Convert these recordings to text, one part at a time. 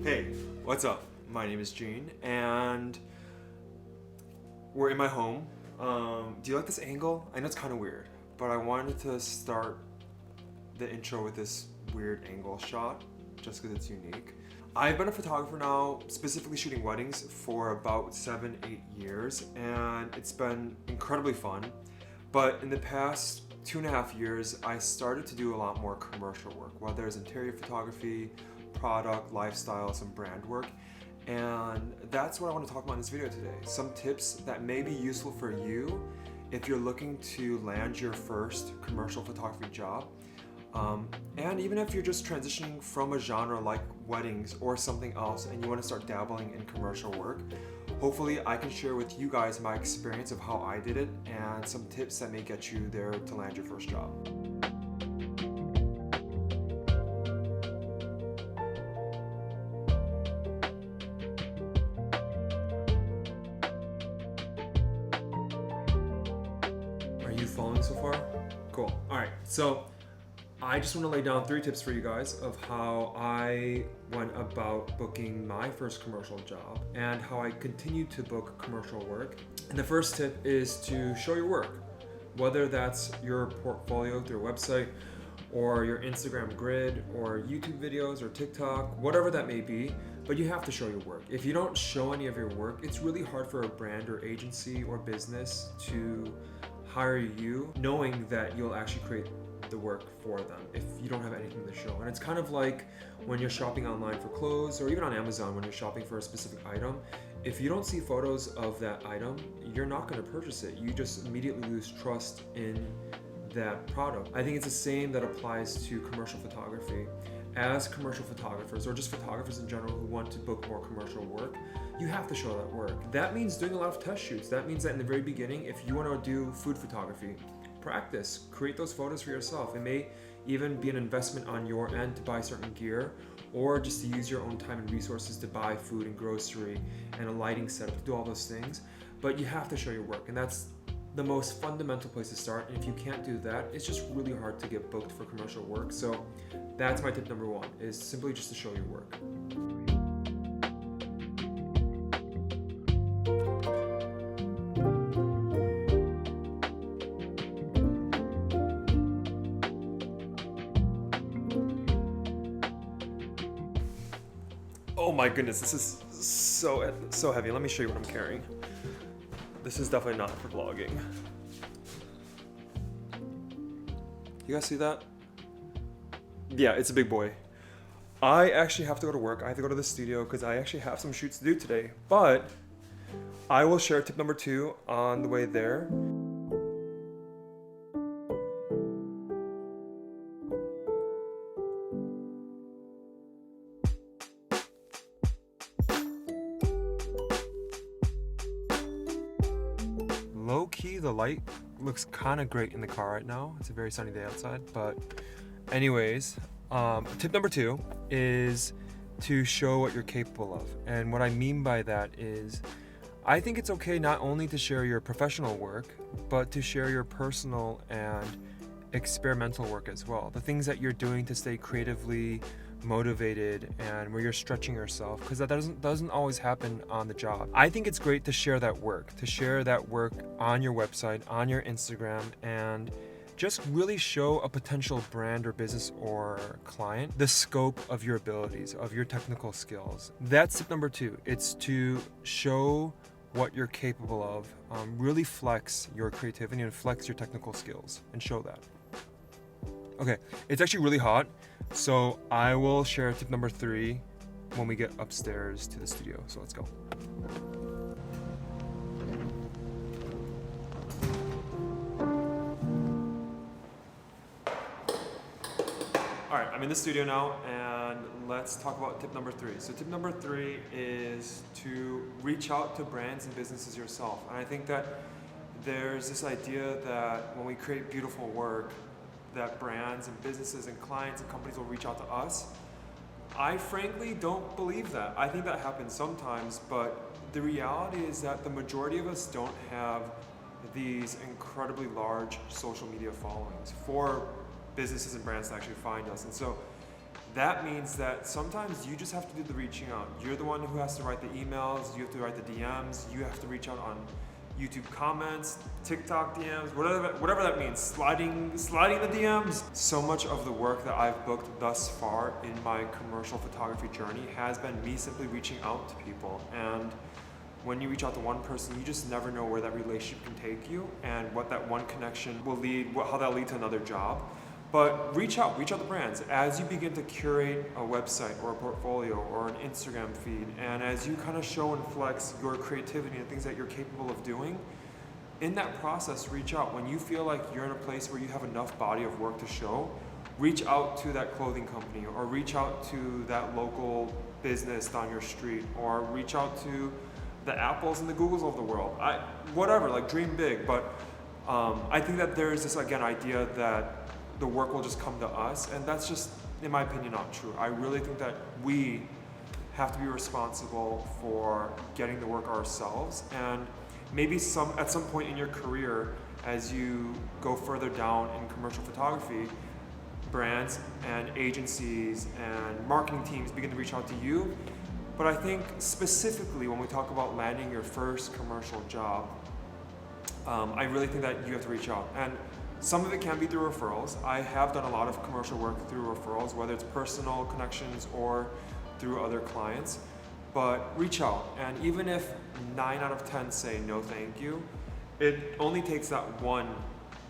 Hey, what's up? My name is Gene, and we're in my home. Do you like this angle? I know it's kind of weird, but I wanted to start the intro with this weird angle shot just because it's unique. I've been a photographer now, specifically shooting weddings, for about 7-8 years, and it's been incredibly fun. But in the past 2.5 years, I started to do a lot more commercial work, whether it's interior photography, product, lifestyle, some brand work. And that's what I want to talk about in this video today. Some tips that may be useful for you if you're looking to land your first commercial photography job. And even if you're just transitioning from a genre like weddings or something else and you want to start dabbling in commercial work, hopefully I can share with you guys my experience of how I did it and some tips that may get you there to land your first job. Are you following so far? Cool. All right, so I just want to lay down 3 tips for you guys of how I went about booking my first commercial job and how I continue to book commercial work. And the first tip is to show your work, whether that's your portfolio through a website or your Instagram grid or YouTube videos or TikTok, whatever that may be, but you have to show your work. If you don't show any of your work, it's really hard for a brand or agency or business to hire you knowing that you'll actually create the work for them if you don't have anything to show. And it's kind of like when you're shopping online for clothes or even on Amazon when you're shopping for a specific item. If you don't see photos of that item, you're not going to purchase it. You just immediately lose trust in that product. I think it's the same that applies to commercial photography. As commercial photographers or just photographers in general who want to book more commercial work, you have to show that work. That means doing a lot of test shoots. That means that in the very beginning, if you want to do food photography, practice, create those photos for yourself. It may even be an investment on your end to buy certain gear or just to use your own time and resources to buy food and grocery and a lighting setup to do all those things. But you have to show your work, and that's the most fundamental place to start. And if you can't do that, it's just really hard to get booked for commercial work. So that's my tip number 1, is simply just to show your work. Oh my goodness, this is so heavy. Let me show you what I'm carrying. This is definitely not for vlogging. You guys see that? Yeah, it's a big boy. I actually have to go to work. I have to go to the studio because I actually have some shoots to do today. But I will share tip number 2 on the way there. Low key, the light looks kind of great in the car right now. It's a very sunny day outside, but anyways, tip number 2 is to show what you're capable of. And what I mean by that is, I think it's okay not only to share your professional work, but to share your personal and experimental work as well. The things that you're doing to stay creatively motivated and where you're stretching yourself, because that doesn't always happen on the job. I think it's great to share that work on your website, on your Instagram, and just really show a potential brand or business or client the scope of your abilities, of your technical skills. That's tip number 2. It's to show what you're capable of, really flex your creativity and flex your technical skills and show that. Okay, it's actually really hot, so I will share tip number 3 when we get upstairs to the studio. So let's go. All right, I'm in the studio now, and let's talk about tip number 3. So tip number 3 is to reach out to brands and businesses yourself. And I think that there's this idea that when we create beautiful work, that brands and businesses and clients and companies will reach out to us. I frankly don't believe that. I think that happens sometimes, but the reality is that the majority of us don't have these incredibly large social media followings for businesses and brands to actually find us. And so that means that sometimes you just have to do the reaching out. You're the one who has to write the emails, you have to write the DMs, you have to reach out on YouTube comments, TikTok DMs, whatever that means, sliding the DMs. So much of the work that I've booked thus far in my commercial photography journey has been me simply reaching out to people. And when you reach out to one person, you just never know where that relationship can take you and what that one connection will lead, how that'll lead to another job. But reach out to brands. As you begin to curate a website or a portfolio or an Instagram feed, and as you kind of show and flex your creativity and things that you're capable of doing, in that process, reach out. When you feel like you're in a place where you have enough body of work to show, reach out to that clothing company, or reach out to that local business down your street, or reach out to the Apples and the Googles of the world. Whatever, like dream big. But I think that there's this, again, idea that the work will just come to us, and that's just, in my opinion, not true. I really think that we have to be responsible for getting the work ourselves, and maybe at some point in your career, as you go further down in commercial photography, brands and agencies and marketing teams begin to reach out to you. But I think specifically when we talk about landing your first commercial job, I really think that you have to reach out. And some of it can be through referrals. I have done a lot of commercial work through referrals, whether it's personal connections or through other clients. But reach out, and even if 9 out of 10 say no thank you, it only takes that one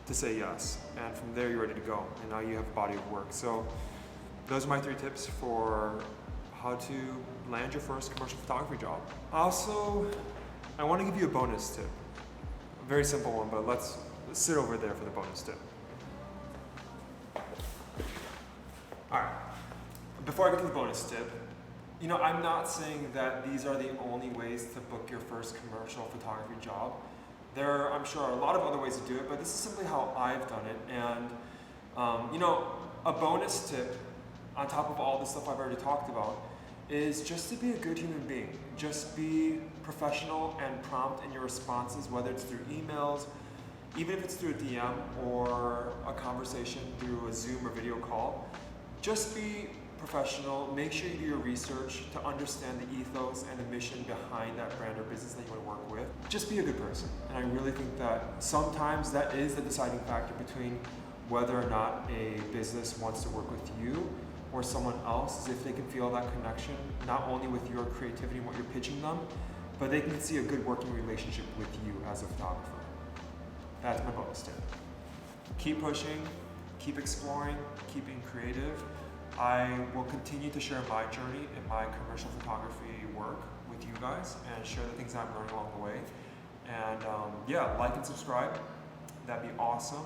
to say yes, and from there you're ready to go, and now you have a body of work. So those are my 3 tips for how to land your first commercial photography job. Also, I want to give you a bonus tip. A very simple one, but let's sit over there for the bonus tip. Alright, before I get to the bonus tip, I'm not saying that these are the only ways to book your first commercial photography job. There are, I'm sure, a lot of other ways to do it, but this is simply how I've done it. And, a bonus tip on top of all the stuff I've already talked about is just to be a good human being. Just be professional and prompt in your responses, whether it's through emails, even if it's through a DM or a conversation through a Zoom or video call. Just be professional. Make sure you do your research to understand the ethos and the mission behind that brand or business that you want to work with. Just be a good person. And I really think that sometimes that is the deciding factor between whether or not a business wants to work with you or someone else, is if they can feel that connection, not only with your creativity and what you're pitching them, but they can see a good working relationship with you as a photographer. That's my bonus tip. Keep pushing, keep exploring, keep being creative. I will continue to share my journey in my commercial photography work with you guys and share the things I'm learning along the way. And like and subscribe. That'd be awesome.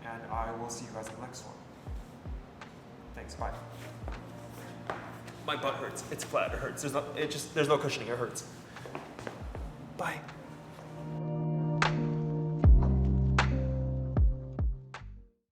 And I will see you guys in the next one. Thanks, bye. My butt hurts. It's flat, it hurts. There's no cushioning, it hurts. Bye.